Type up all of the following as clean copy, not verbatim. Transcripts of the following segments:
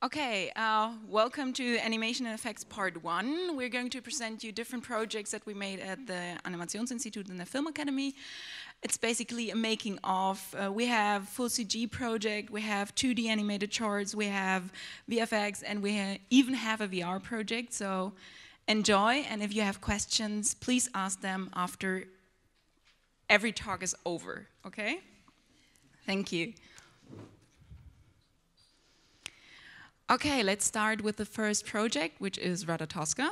Okay, welcome to Animation and Effects Part 1. We're going to present you different projects that we made at the Animationsinstitut and the Film Academy. It's basically a making of. We have full CG project, we have 2D animated charts, we have VFX, and we even have a VR project. So enjoy, and if you have questions, please ask them after every talk is over, okay? Thank you. Okay, let's start with the first project, which is Ratatosca.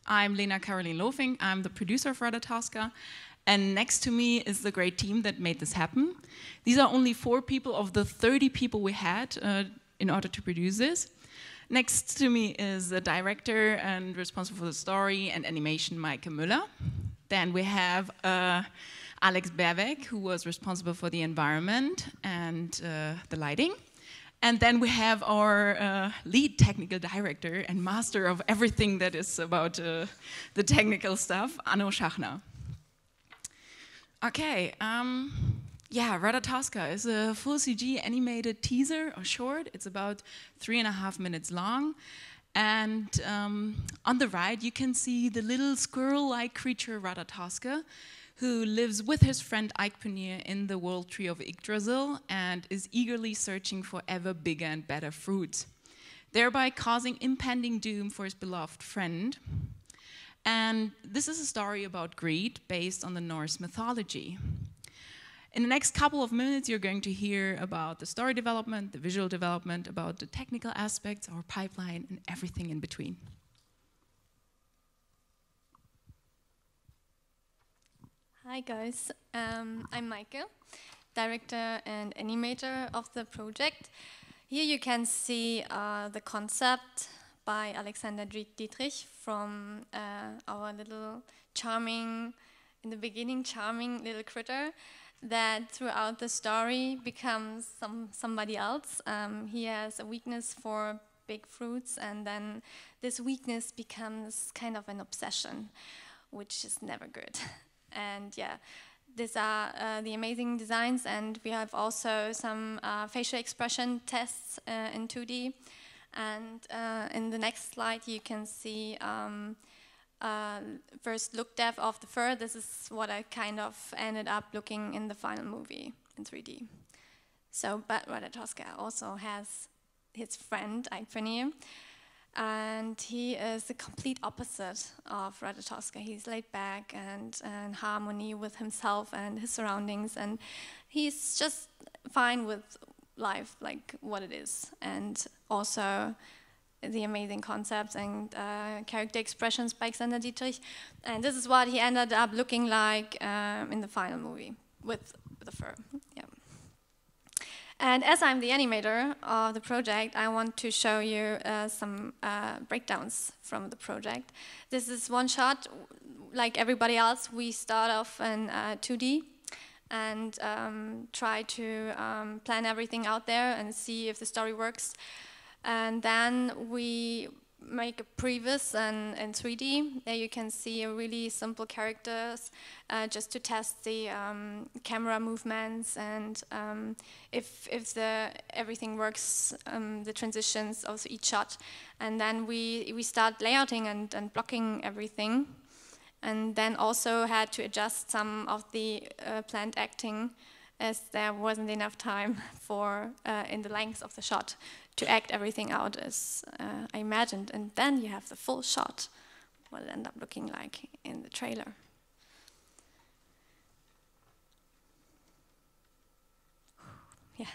I'm Lena Caroline Lofing, I'm the producer of Ratatosca, and next to me is the great team that made this happen. These are only 4 people of the 30 people we had in order to produce this. Next to me is the director and responsible for the story and animation, Maike Müller. Then we have Alex Berweg, who was responsible for the environment and the lighting. And then we have our lead technical director and master of everything that is about the technical stuff, Anno Schachner. Okay, yeah, Ratatosca is a full CG animated teaser or short. It's about 3.5 minutes long. And on the right, you can see the little squirrel-like creature Ratatosca, who lives with his friend Eichpenier in the world tree of Yggdrasil and is eagerly searching for ever bigger and better fruits, thereby causing impending doom for his beloved friend. And this is a story about greed based on the Norse mythology. In the next couple of minutes, you're going to hear about the story development, the visual development, about the technical aspects, our pipeline, and everything in between. Hi guys, I'm Maike, director and animator of the project. Here you can see the concept by Alexander Dietrich from our little charming, in the beginning charming little critter that throughout the story becomes somebody else. He has a weakness for big fruits, and then this weakness becomes kind of an obsession, which is never good. And yeah, these are the amazing designs, and we have also some facial expression tests in 2D. And in the next slide you can see first look depth of the fur. This is what I kind of ended up looking in the final movie in 3D. So, but Ratatosca also has his friend Eichpenier. And he is the complete opposite of Ratatosca. He's laid back and in harmony with himself and his surroundings, and he's just fine with life like what it is. And also the amazing concepts and character expressions by Alexander Dietrich. And this is what he ended up looking like in the final movie with the fur. Yeah. And as I'm the animator of the project, I want to show you some breakdowns from the project. This is one shot. Like everybody else, we start off in 2D and try to plan everything out there and see if the story works. And then we make a previs in 3D. There you can see a really simple characters just to test the camera movements and if everything works, the transitions of each shot. And then we start layouting and blocking everything, and then also had to adjust some of the planned acting, as there wasn't enough time for in the length of the shot to act everything out as I imagined. And then you have the full shot, what it ended up looking like in the trailer. Yeah,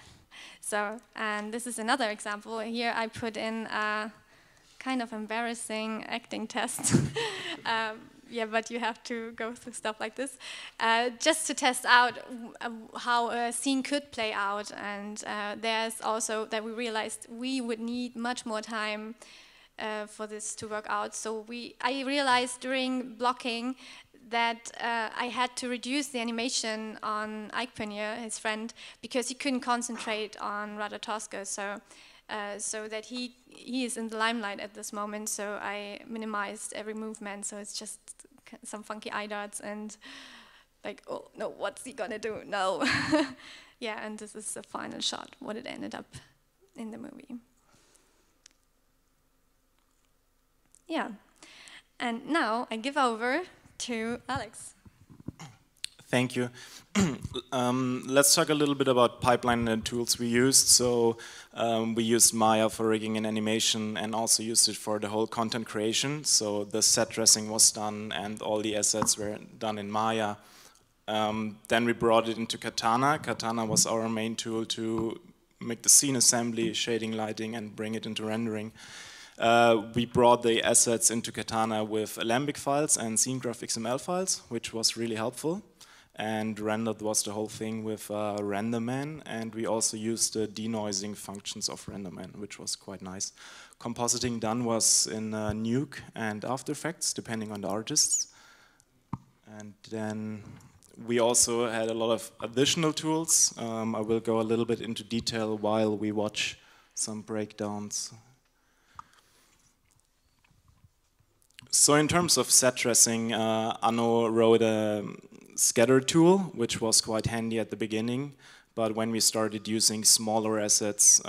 so, and this is another example. Here I put in a kind of embarrassing acting test. Yeah, but you have to go through stuff like this just to test out how a scene could play out. And there's also that we realized we would need much more time for this to work out. So I realized during blocking that I had to reduce the animation on Eichpenier, his friend, because he couldn't concentrate on Ratatosca. So that he is in the limelight at this moment, so I minimized every movement, so it's just some funky eye dots and like, oh no, what's he gonna do? No. Yeah, and this is the final shot, what it ended up in the movie. Yeah. And now I give over to Alex. Thank you. Let's talk a little bit about pipeline and tools we used. So we used Maya for rigging and animation and also used it for the whole content creation. So the set dressing was done and all the assets were done in Maya. Then we brought it into Katana. Katana was our main tool to make the scene assembly, shading, lighting, and bring it into rendering. We brought the assets into Katana with Alembic files and SceneGraph XML files, which was really helpful. And rendered was the whole thing with RenderMan, and we also used the denoising functions of RenderMan, which was quite nice. Compositing done was in Nuke and After Effects, depending on the artists. And then we also had a lot of additional tools. I will go a little bit into detail while we watch some breakdowns. So in terms of set dressing, Anno wrote a scatter tool, which was quite handy at the beginning, but when we started using smaller assets,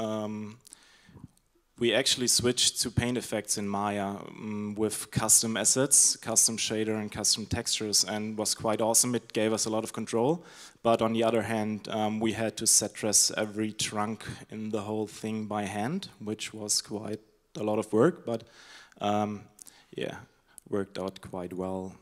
we actually switched to paint effects in Maya with custom assets, custom shader and custom textures, and was quite awesome. It gave us a lot of control, but on the other hand, we had to set dress every trunk in the whole thing by hand, which was quite a lot of work, but yeah, worked out quite well.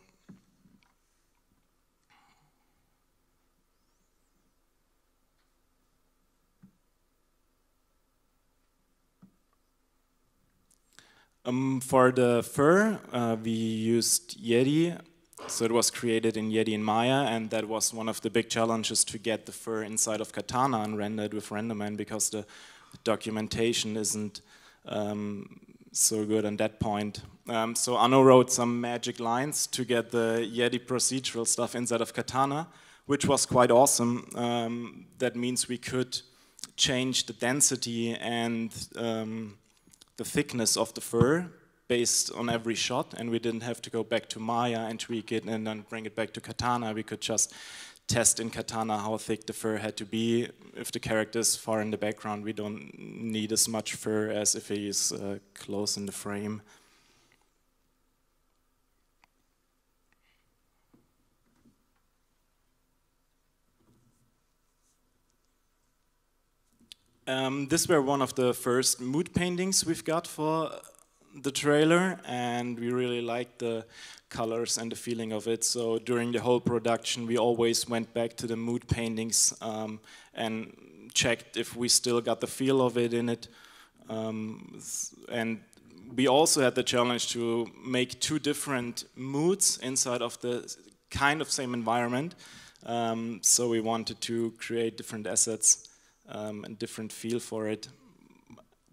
For the fur, we used Yeti. So it was created in Yeti and Maya, and that was one of the big challenges to get the fur inside of Katana and rendered with RenderMan, because the documentation isn't so good on that point. So Anno wrote some magic lines to get the Yeti procedural stuff inside of Katana, which was quite awesome. That means we could change the density and the thickness of the fur based on every shot, and we didn't have to go back to Maya and tweak it and then bring it back to Katana. We could just test in Katana how thick the fur had to be. If the character is far in the background, we don't need as much fur as if he is close in the frame. These were one of the first mood paintings we've got for the trailer, and we really liked the colors and the feeling of it. So during the whole production, we always went back to the mood paintings and checked if we still got the feel of it in it. And we also had the challenge to make two different moods inside of the kind of same environment. So we wanted to create different assets and different feel for it,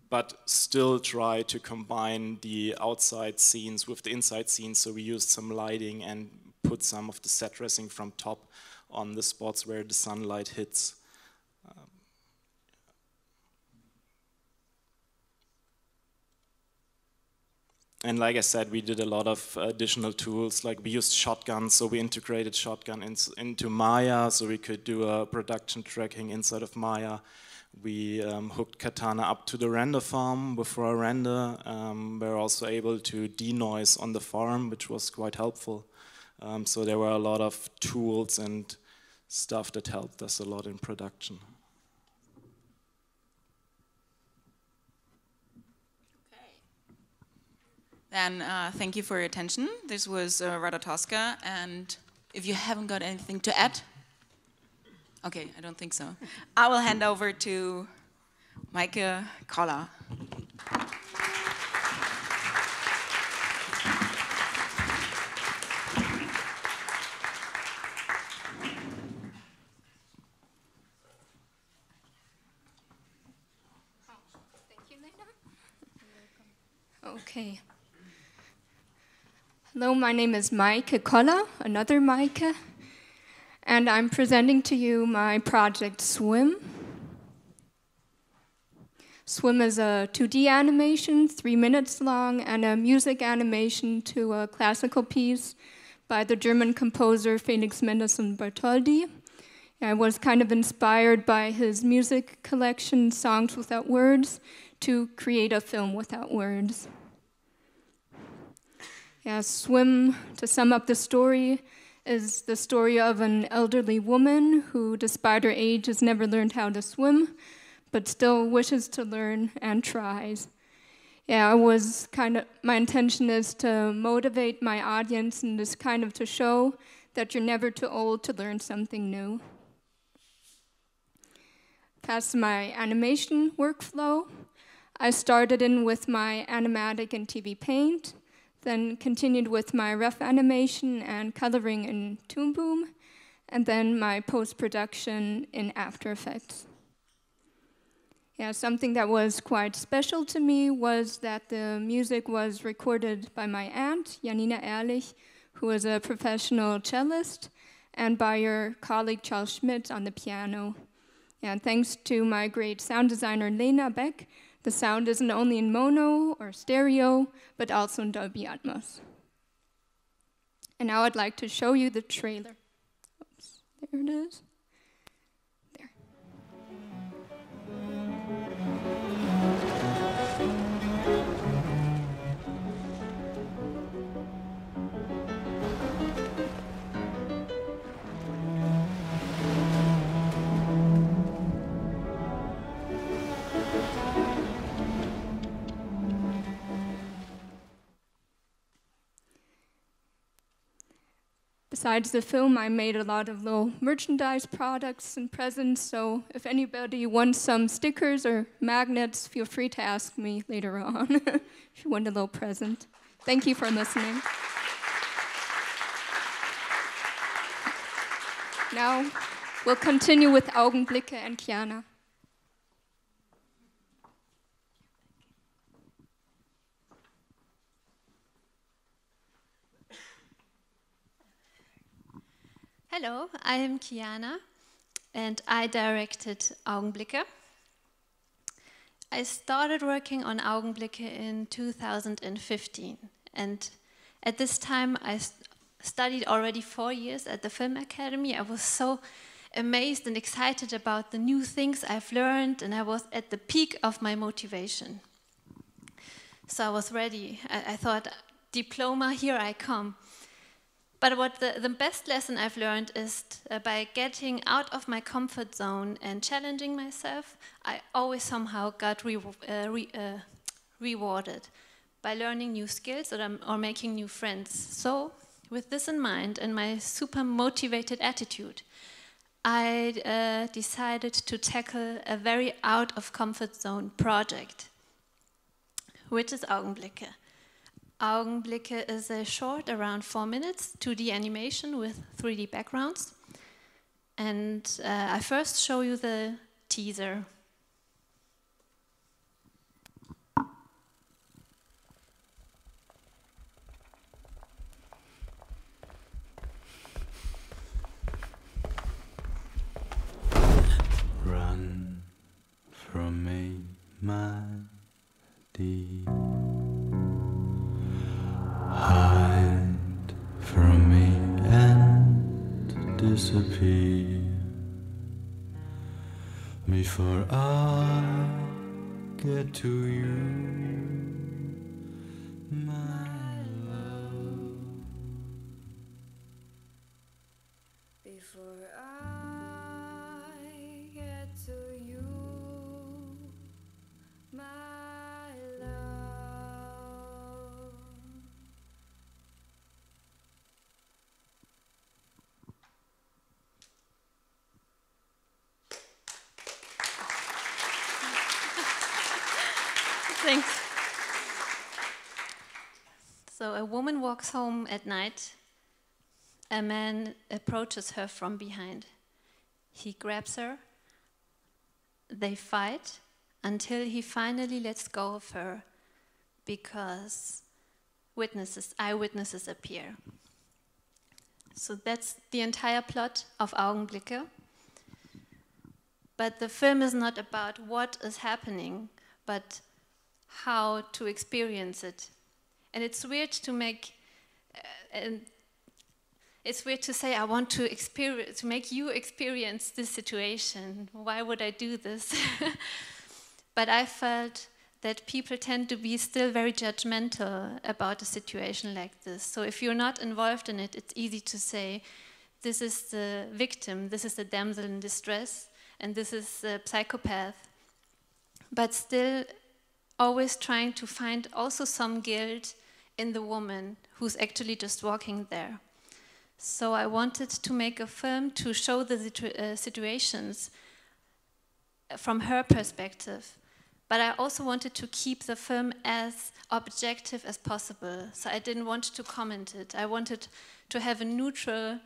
but still try to combine the outside scenes with the inside scenes. So we used some lighting and put some of the set dressing from top on the spots where the sunlight hits. And like I said, we did a lot of additional tools, like we used Shotgun, so we integrated Shotgun into Maya, so we could do a production tracking inside of Maya. We hooked Katana up to the render farm before our render. We're also able to denoise on the farm, which was quite helpful. So there were a lot of tools and stuff that helped us a lot in production. Then thank you for your attention. This was Ratatoska, and if you haven't got anything to add, okay, I don't think so. I will hand over to Maike Koller. Thank you, Lena. Okay. Hello, my name is Maike Koller, another Maike, and I'm presenting to you my project Swim. Swim is a 2D animation, 3 minutes long, and a music animation to a classical piece by the German composer Felix Mendelssohn Bartholdy. I was kind of inspired by his music collection, Songs Without Words, to create a film without words. Yeah, Swim, to sum up the story, is the story of an elderly woman who, despite her age, has never learned how to swim, but still wishes to learn and tries. Yeah, my intention is to motivate my audience and just kind of to show that you're never too old to learn something new. Past my animation workflow, I started in with my animatic in TV Paint, then continued with my rough animation and coloring in Toon Boom, and then my post-production in After Effects. Yeah, something that was quite special to me was that the music was recorded by my aunt, Janina Ehrlich, who is a professional cellist, and by your colleague Charles Schmidt on the piano. And thanks to my great sound designer, Lena Beck, the sound isn't only in mono or stereo, but also in Dolby Atmos. And now I'd like to show you the trailer. Oops, there it is. There. Besides the film, I made a lot of little merchandise products and presents, so if anybody wants some stickers or magnets, feel free to ask me later on if you want a little present. Thank you for listening. Now, we'll continue with Augenblicke and Kiana. Hello, I am Kiana, and I directed Augenblicke. I started working on Augenblicke in 2015, and at this time I studied already 4 years at the Film Academy. I was so amazed and excited about the new things I've learned, and I was at the peak of my motivation. So I was ready. I thought, diploma, here I come. But what the best lesson I've learned is by getting out of my comfort zone and challenging myself, I always somehow got rewarded by learning new skills or making new friends. So with this in mind and my super motivated attitude, I decided to tackle a very out of comfort zone project, which is Augenblicke. Augenblicke is a short, around 4 minutes, 2D animation with 3D backgrounds. And I first show you the teaser. Run from me, my dear. Hide from me and disappear before I get to you, my love. Before I get to you, my Thanks. So a woman walks home at night. A man approaches her from behind. He grabs her. They fight until he finally lets go of her because eyewitnesses appear. So that's the entire plot of Augenblicke. But the film is not about what is happening, but how to experience it. And it's weird to say I want to make you experience this situation. Why would I do this? But I felt that people tend to be still very judgmental about a situation like this. So if you're not involved in it, it's easy to say, this is the victim, this is the damsel in distress, and this is the psychopath. But still always trying to find also some guilt in the woman who's actually just walking there. So I wanted to make a film to show the situations from her perspective. But I also wanted to keep the film as objective as possible. So I didn't want to comment it. I wanted to have a neutral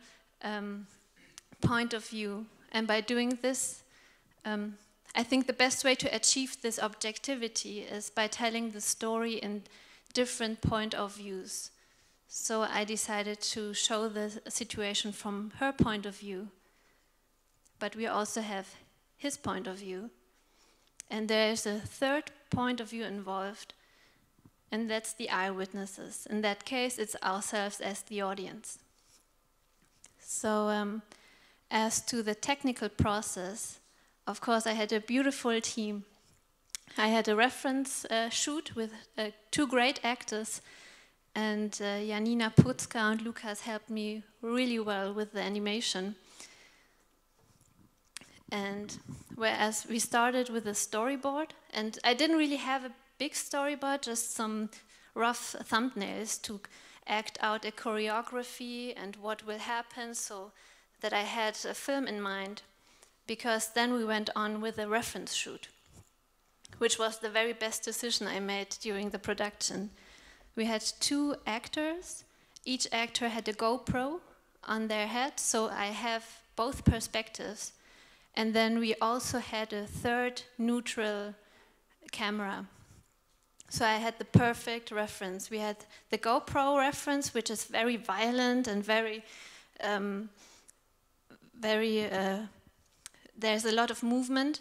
point of view. And by doing this, I think the best way to achieve this objectivity is by telling the story in different point of views. So I decided to show the situation from her point of view. But we also have his point of view. And there's a third point of view involved, and that's the eyewitnesses. In that case, it's ourselves as the audience. So as to the technical process, of course, I had a beautiful team. I had a reference shoot with 2 great actors, and Janina Putzka and Lukas helped me really well with the animation. And whereas we started with a storyboard, and I didn't really have a big storyboard, just some rough thumbnails to act out a choreography and what will happen, so that I had a film in mind, because then we went on with a reference shoot, which was the very best decision I made during the production. We had 2 actors. Each actor had a GoPro on their head, so I have both perspectives. And then we also had a third neutral camera. So I had the perfect reference. We had the GoPro reference, which is very violent and there's a lot of movement.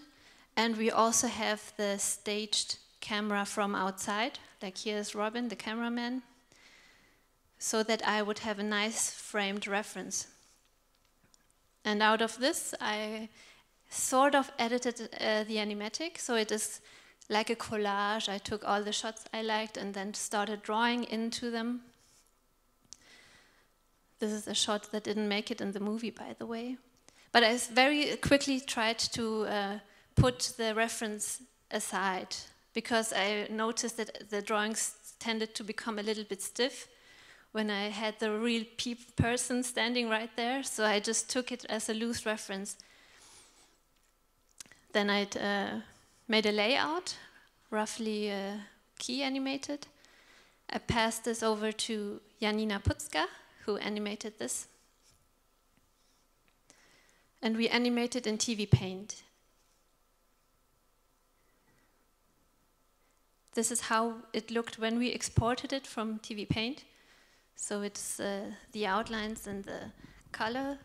And we also have the staged camera from outside. Like here's Robin, the cameraman. So that I would have a nice framed reference. And out of this, I sort of edited the animatic, so it is like a collage. I took all the shots I liked and then started drawing into them. This is a shot that didn't make it in the movie, by the way. But I very quickly tried to put the reference aside, because I noticed that the drawings tended to become a little bit stiff when I had the real person standing right there, so I just took it as a loose reference. Then I made a layout, roughly key animated. I passed this over to Janina Putzka, who animated this. And we animated in TV Paint. This is how it looked when we exported it from TV Paint. So it's the outlines and the color.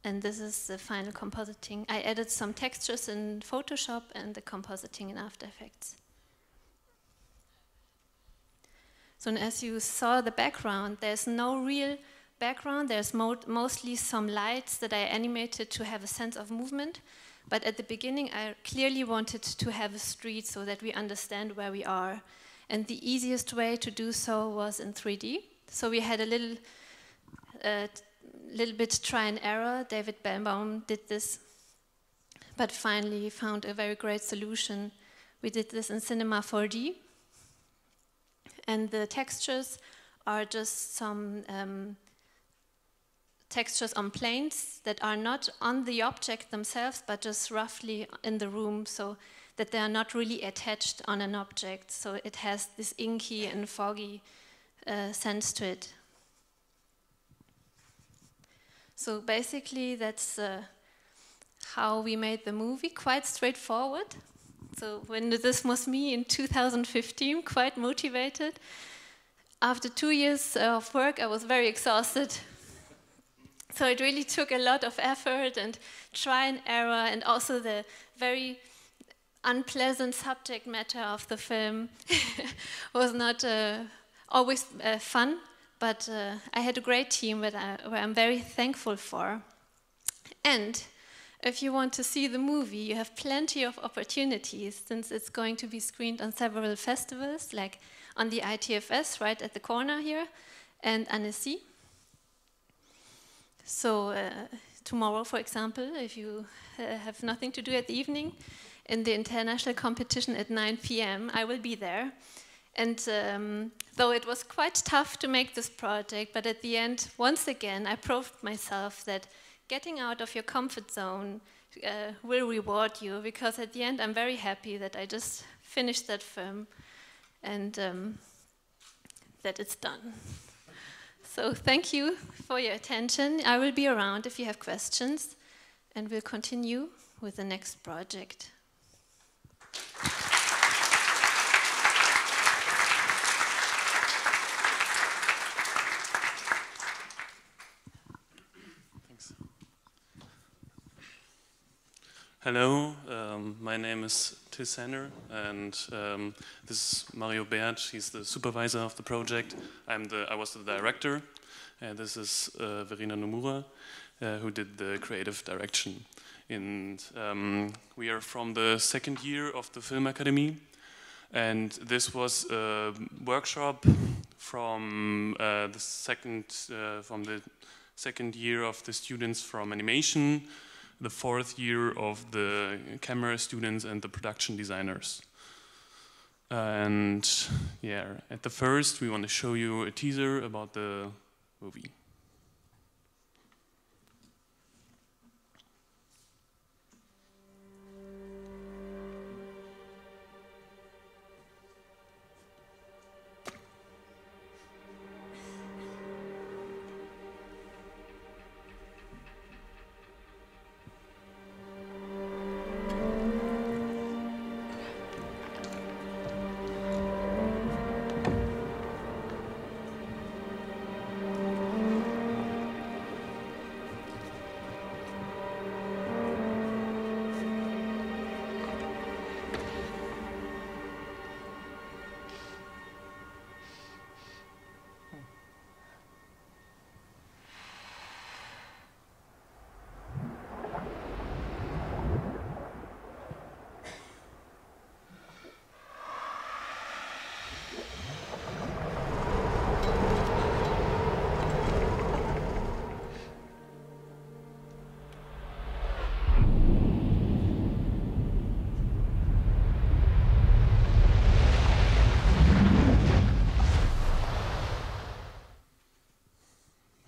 And this is the final compositing. I added some textures in Photoshop and the compositing in After Effects. So as you saw the background, there's no real background. There's mostly some lights that I animated to have a sense of movement. But at the beginning, I clearly wanted to have a street so that we understand where we are. And the easiest way to do so was in 3D. So we had a little bit try and error. David Belbaum did this, but finally found a very great solution. We did this in Cinema 4D. And the textures are just some textures on planes that are not on the object themselves, but just roughly in the room, so that they are not really attached on an object. So it has this inky and foggy sense to it. So basically, that's how we made the movie, quite straightforward. So when this was me in 2015, quite motivated. After 2 years of work, I was very exhausted. So it really took a lot of effort and try and error, and also the very unpleasant subject matter of the film was not always fun, but I had a great team where I'm very thankful for. And If you want to see the movie, you have plenty of opportunities since it's going to be screened on several festivals, like on the ITFS right at the corner here, and Annecy. So tomorrow, for example, if you have nothing to do at the evening, in the international competition at 9 p.m., I will be there. And though it was quite tough to make this project, but at the end, once again, I proved myself that getting out of your comfort zone will reward you, because at the end, I'm very happy that I just finished that film and that it's done. So thank you for your attention. I will be around if you have questions, and we'll continue with the next project. Thanks. Hello, my name is Till Sander, and this is Mario Bert. He's the supervisor of the project. I was the director, and this is Verena Nomura, who did the creative direction. And we are from the second year of the Film Academy, and this was a workshop from the second year of the students from animation, the fourth year of the camera students and the production designers. And yeah, at the first we want to show you a teaser about the movie.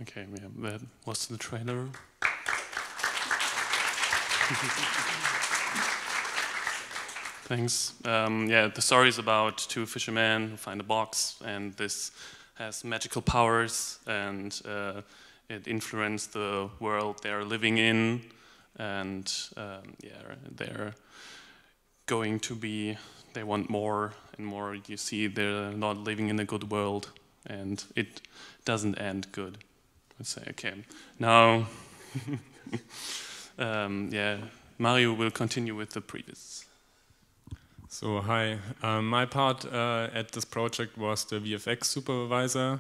Okay, yeah, that was the trailer. Thanks. Yeah, the story is about two fishermen who find a box, and this has magical powers, and it influenced the world they're living in, and yeah, they're going to be, they want more and more. You see, they're not living in a good world, and it doesn't end good. Let's say, okay, now, yeah, Mario will continue with the previous. So hi, my part at this project was the VFX supervisor.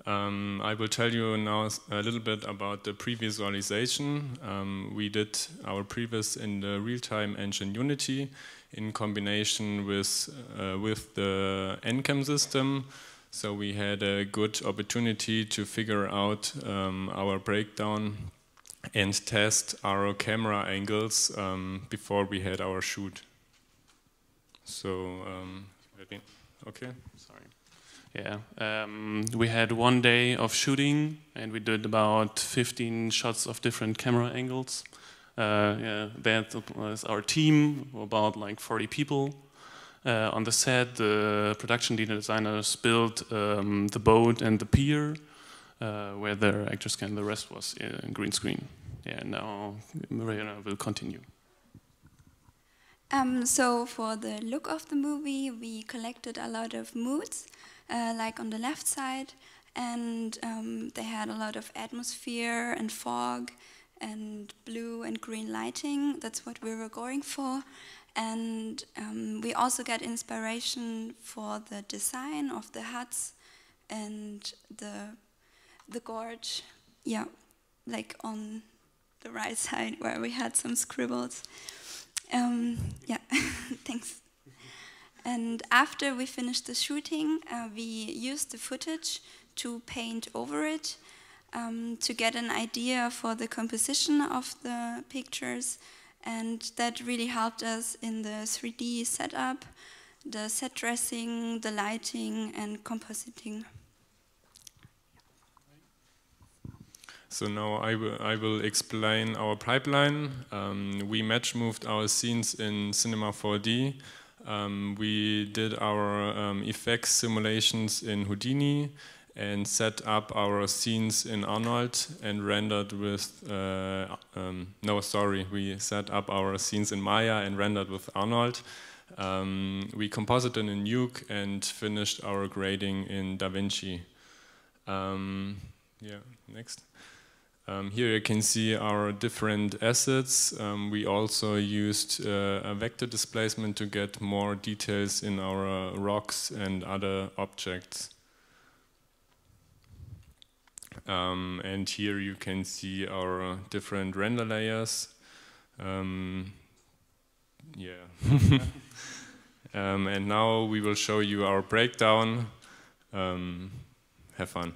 I will tell you now a little bit about the pre-visualization. We did our previs in the real-time engine Unity in combination with the NCAM system. So we had a good opportunity to figure out our breakdown and test our camera angles before we had our shoot. So, okay. Sorry. Yeah, we had 1 day of shooting, and we did about 15 shots of different camera angles. Yeah, that was our team, about like 40 people. On the set, the production designers built the boat and the pier, where the actors can. The rest was in green screen. Yeah, now Mariana will continue. So for the look of the movie, we collected a lot of moods, like on the left side, and they had a lot of atmosphere and fog and blue and green lighting. That's what we were going for. And we also got inspiration for the design of the huts and the gorge, yeah, like on the right side where we had some scribbles. Yeah, thanks. And after we finished the shooting, we used the footage to paint over it to get an idea for the composition of the pictures, and that really helped us in the 3D setup, the set dressing, the lighting, and compositing. So now I will explain our pipeline. We match moved our scenes in Cinema 4D. We did our effects simulations in Houdini and set up our scenes in Arnold and rendered with, we set up our scenes in Maya and rendered with Arnold. We composited in Nuke and finished our grading in DaVinci. Yeah, next. Here you can see our different assets. We also used a vector displacement to get more details in our rocks and other objects. And here you can see our different render layers. Yeah. And now we will show you our breakdown. Have fun.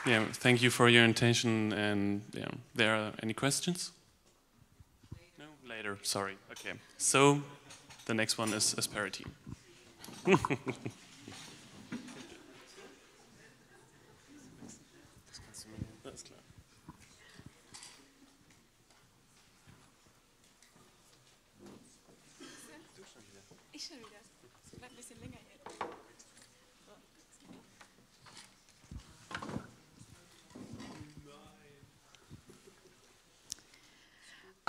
Yeah, thank you for your attention. And yeah, there are any questions? No, later. Sorry. Okay. So the next one is Asperity.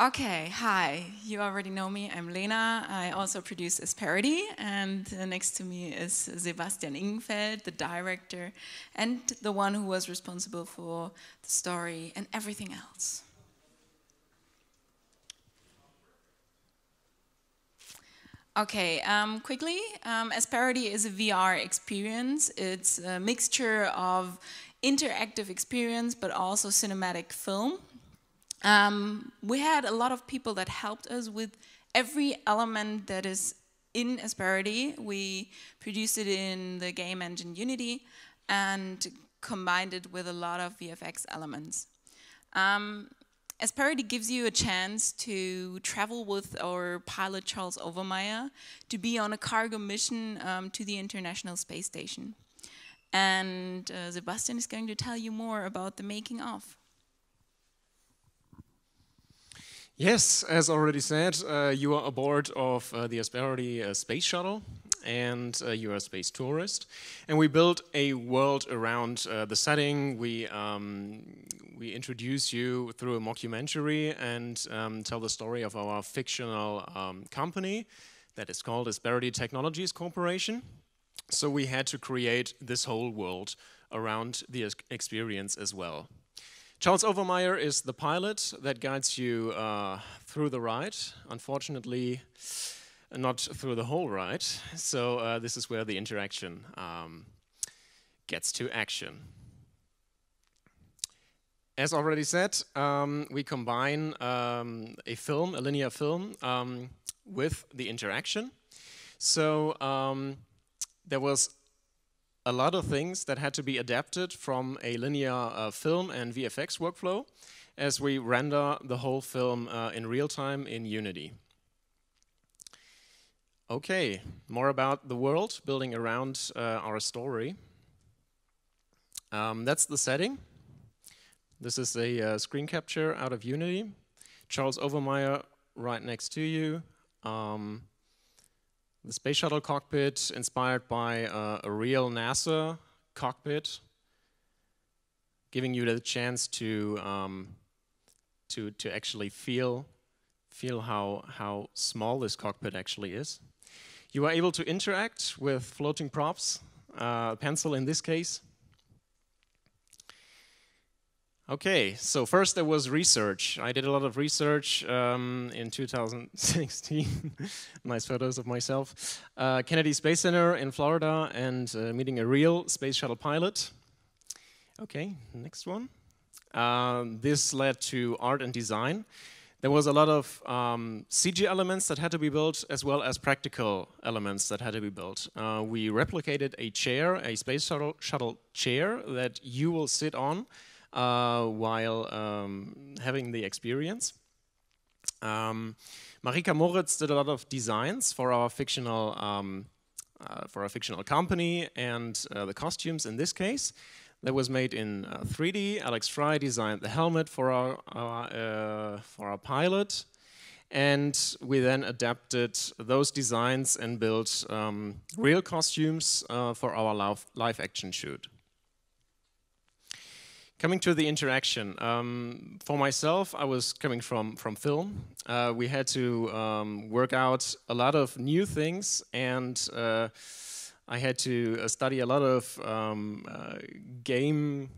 Okay, hi. You already know me. I'm Lena. I also produce Asperity, and next to me is Sebastian Ingenfeld, the director, and the one who was responsible for the story and everything else. Okay, quickly, Asperity is a VR experience. It's a mixture of interactive experience, but also cinematic film. We had a lot of people that helped us with every element that is in Asperity. We produced it in the game engine Unity and combined it with a lot of VFX elements. Asperity gives you a chance to travel with our pilot Charles Overmeyer to be on a cargo mission to the International Space Station. And Sebastian is going to tell you more about the making of. Yes, as already said, you are aboard of the Asperity space shuttle, and you are a space tourist. And we built a world around the setting. We introduce you through a mockumentary and tell the story of our fictional company that is called Asperity Technologies Corporation. So we had to create this whole world around the experience as well. Charles Overmeyer is the pilot that guides you through the ride. Unfortunately, not through the whole ride. So this is where the interaction gets to action. As already said, we combine a linear film, with the interaction. So there was a lot of things that had to be adapted from a linear film and VFX workflow as we render the whole film in real time in Unity. Okay, more about the world building around our story. That's the setting. This is a screen capture out of Unity. Charles Overmeyer right next to you. The space shuttle cockpit inspired by a real NASA cockpit, giving you the chance to actually feel how small this cockpit actually is. You are able to interact with floating props, a pencil in this case. Okay, so first there was research. I did a lot of research in 2016. Nice photos of myself. Kennedy Space Center in Florida and meeting a real space shuttle pilot. Okay, next one. This led to art and design. There was a lot of CG elements that had to be built as well as practical elements that had to be built. We replicated a chair, a space shuttle chair that you will sit on while having the experience. Marika Moritz did a lot of designs for our fictional company and the costumes in this case. That was made in 3D. Alex Fry designed the helmet for our pilot, and we then adapted those designs and built real costumes for our live action shoot. Coming to the interaction, for myself, I was coming from film. We had to work out a lot of new things, and I had to study a lot of game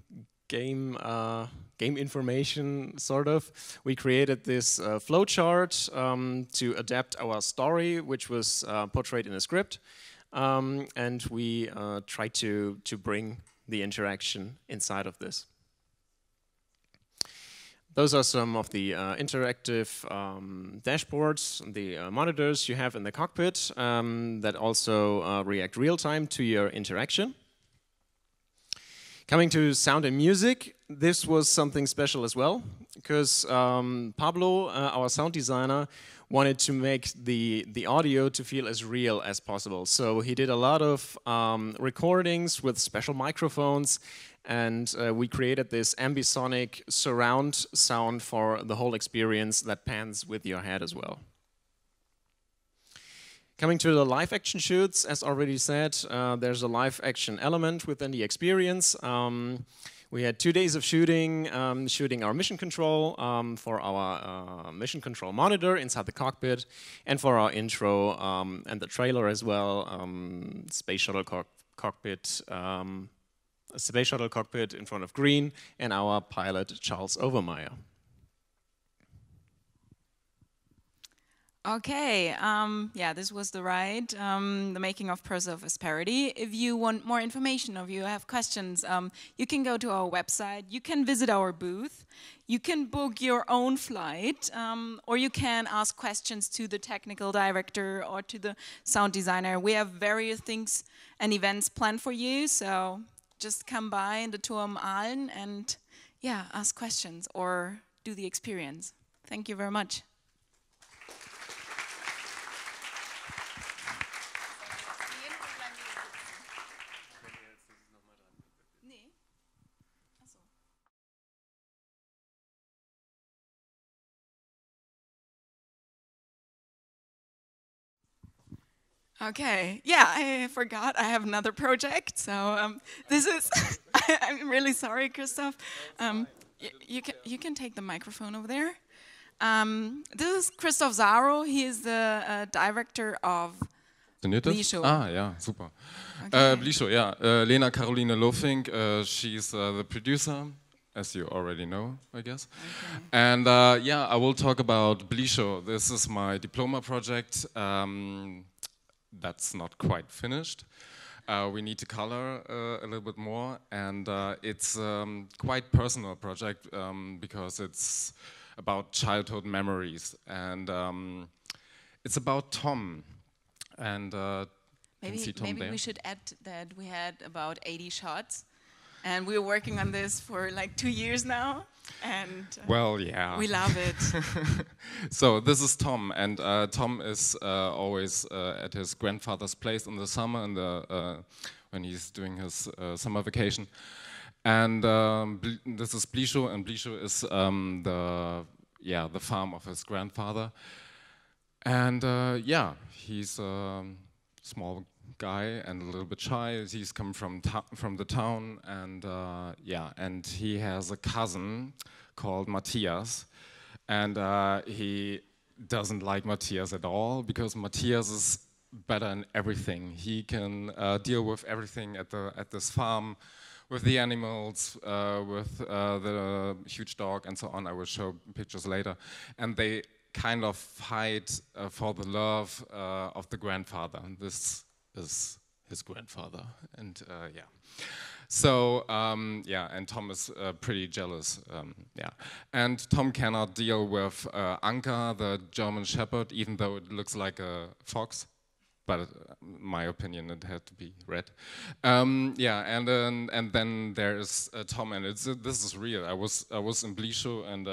information, sort of. We created this flowchart to adapt our story, which was portrayed in a script, and we tried to bring the interaction inside of this. Those are some of the interactive dashboards, the monitors you have in the cockpit that also react real-time to your interaction. Coming to sound and music, this was something special as well, because Pablo, our sound designer, wanted to make the audio to feel as real as possible. So he did a lot of recordings with special microphones, and we created this ambisonic surround sound for the whole experience that pans with your head as well. Coming to the live action shoots, as already said, there's a live action element within the experience. We had 2 days of shooting, shooting our mission control for our mission control monitor inside the cockpit, and for our intro and the trailer as well, space shuttle cockpit. A space shuttle cockpit in front of green, and our pilot, Charles Overmeyer. Okay, yeah, this was the ride, the making of Purse of Asperity. If you want more information or if you have questions, you can go to our website, you can visit our booth, you can book your own flight, or you can ask questions to the technical director or to the sound designer. We have various things and events planned for you, so just come by in the Turm Aalen and yeah, ask questions or do the experience. Thank you very much. Okay, yeah, I forgot I have another project. So this is, I'm really sorry, Christoph. You can take the microphone over there. This is Christoph Zaro. He is the director of Blisho. Ah, ja, super. Okay. Blisho, yeah. Lena Caroline Lofink, she's the producer, as you already know, I guess. Okay. And yeah, I will talk about Blisho. This is my diploma project. That's not quite finished. We need to color a little bit more, and it's quite personal project because it's about childhood memories, and it's about Tom. And maybe we should add that we had about 80 shots, and we're working on this for like 2 years now. And well, yeah, we love it. So this is Tom, and Tom is always at his grandfather's place in the summer, and when he's doing his summer vacation. And this is Blisho, and Blisho is the farm of his grandfather. And yeah, he's a small guy and a little bit shy. He's come from the town, and yeah, and he has a cousin called Matthias, and he doesn't like Matthias at all because Matthias is better in everything. He can deal with everything at this farm, with the animals, with the huge dog, and so on. I will show pictures later, and they kind of fight for the love of the grandfather. This is his grandfather, and yeah. So yeah, and Tom is pretty jealous. Yeah, and Tom cannot deal with Anka, the German Shepherd, even though it looks like a fox. But in my opinion, it had to be red. Yeah, and then there is Tom, and this is real. I was in Blisho, and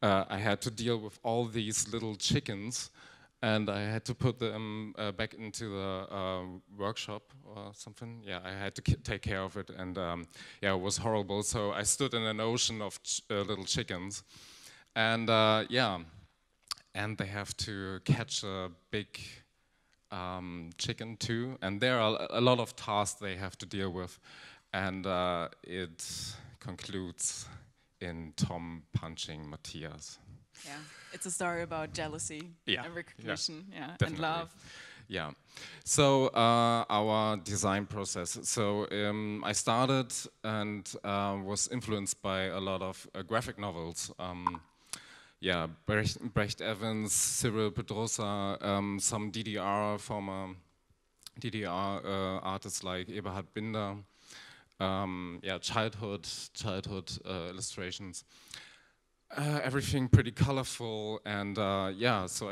I had to deal with all these little chickens, and I had to put them back into the workshop or something. Yeah, I had to take care of it, and yeah, it was horrible. So I stood in an ocean of little chickens, and yeah, and they have to catch a big chicken too, and there are a lot of tasks they have to deal with, and it concludes in Tom punching Matthias. Yeah, it's a story about jealousy, and recognition, and love. Yeah. So our design process. So I started and was influenced by a lot of graphic novels. Yeah, Brecht Evans, Cyril Pedrosa, some former DDR artists like Eberhard Binder. Yeah, childhood illustrations. Everything pretty colorful, and yeah, so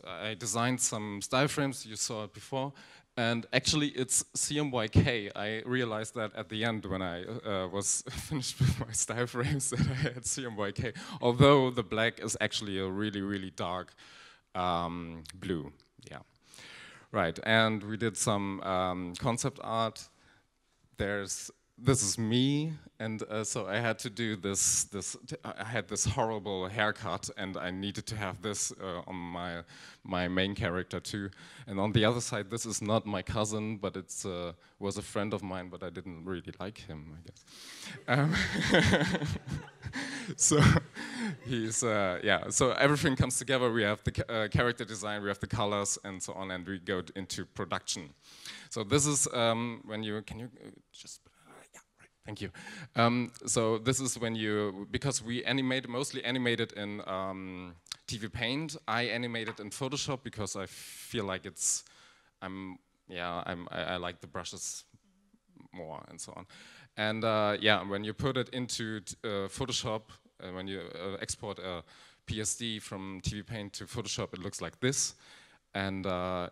I designed some style frames. You saw it before, and actually it's CMYK. I realized that at the end when I was finished with my style frames that I had CMYK, although the black is actually a really dark blue. Yeah, right. And we did some concept art. This is me, and so I had to do this. I had this horrible haircut, and I needed to have this on my main character too. And on the other side, this is not my cousin, but it was a friend of mine, but I didn't really like him, I guess. So he's yeah. So everything comes together. We have the character design, we have the colors, and so on, and we go into production. So this is when you just. Thank you. So this is when because we mostly animated in TV Paint. I animated in Photoshop because I feel like I like the brushes more and so on. And yeah, when you put it into Photoshop, when you export a PSD from TV Paint to Photoshop, it looks like this. And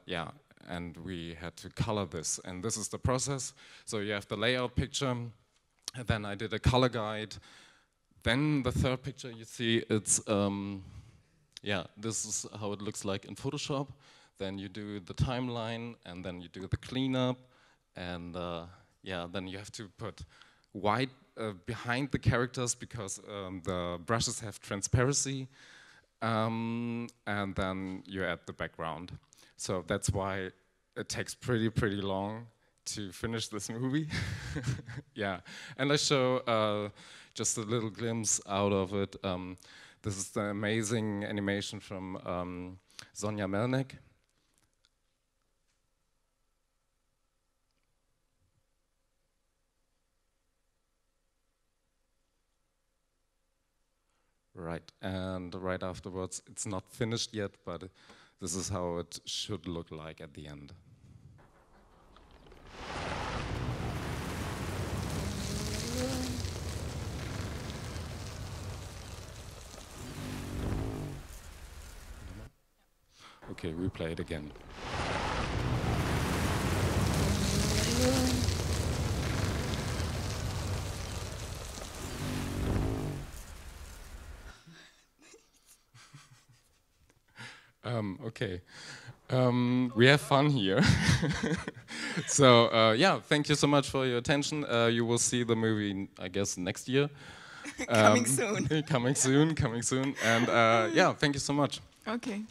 yeah, and we had to color this. And this is the process. So you have the layout picture, and then I did a color guide. Then the third picture you see, it's, yeah, this is how it looks like in Photoshop. Then you do the timeline, and then you do the cleanup, and yeah, then you have to put white behind the characters because the brushes have transparency, and then you add the background. So that's why it takes pretty long to finish this movie. Yeah, and I show just a little glimpse out of it. This is the amazing animation from Sonja Melnick. Right, and right afterwards, it's not finished yet, but this is how it should look like at the end. Okay, we play it again. Okay, we have fun here. So yeah, thank you so much for your attention. You will see the movie, I guess, next year. Coming soon. Coming soon. And yeah, thank you so much. Okay.